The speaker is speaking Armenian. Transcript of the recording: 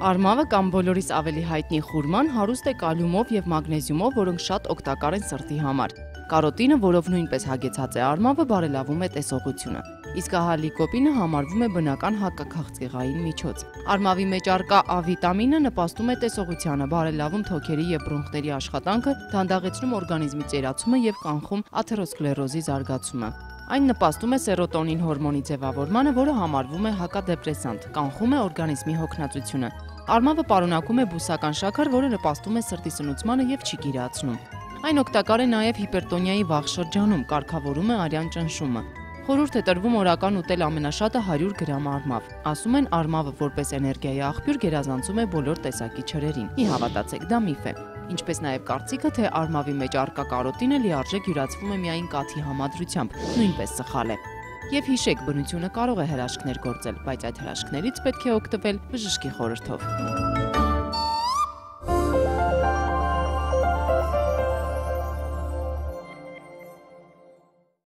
Արմավը կամ բոլորից ավելի հայտնի խուրման հարուստ է կալիումով և մագնեզիումով, որոնք շատ օգտակար են սրտի համար։ Կարոտինը, որով նույնպես հագեցած է արմավը, բարելավում է տեսողությունը։ Իսկ ահա լիկոպինը համարվում է բնական հակաքաղցկեղային միջոց։ Արմավի մեջ առկա A վիտամինը նպաստում է տեսողությանը, բարելավում թոքերի և բրոնխների աշխատանքը, դանդաղեցնում օրգանիզմի ծերացումը և կանխում աթերոսկլերոզի զարգացումը։ Այն նպաստում է սերոտոնին հորմոնի ձևավորմանը, որը համարվում է հակադեպրեսանտ, կանխում է օրգանիզմի հոգնածությունը։ Արմավը պարունակում է բուսական շաքար, որը նպաստում է սրտի սնուցմանը և չի գիրացնում։ Այն օգտակար է նաև հիպերտոնիայի վաղ շրջանում, կարգավորում է արյան ճնշումը։ Խորհուրդ է տրվում օրական ուտել ամենաշատը 100 գրամ արմավ։ Ասում են, արմավը որպես էներգիայի աղբյուր գերազանցում է բոլոր տեսակի չրերին։ Մի հավատացեք, դա միֆ է։ Ինչպես նաև կարծիքը, թե արմավի մեջ առկա կարոտինը լիարժեք յուրացվում է միայն կաթի համադրությամբ, նույնպես սխալ է։ Եվ հիշեք, բնությունը կարող է հրաշքներ գործել, բայց այդ հրաշքներից պետք է օգտվել բժշկի խորհրդով։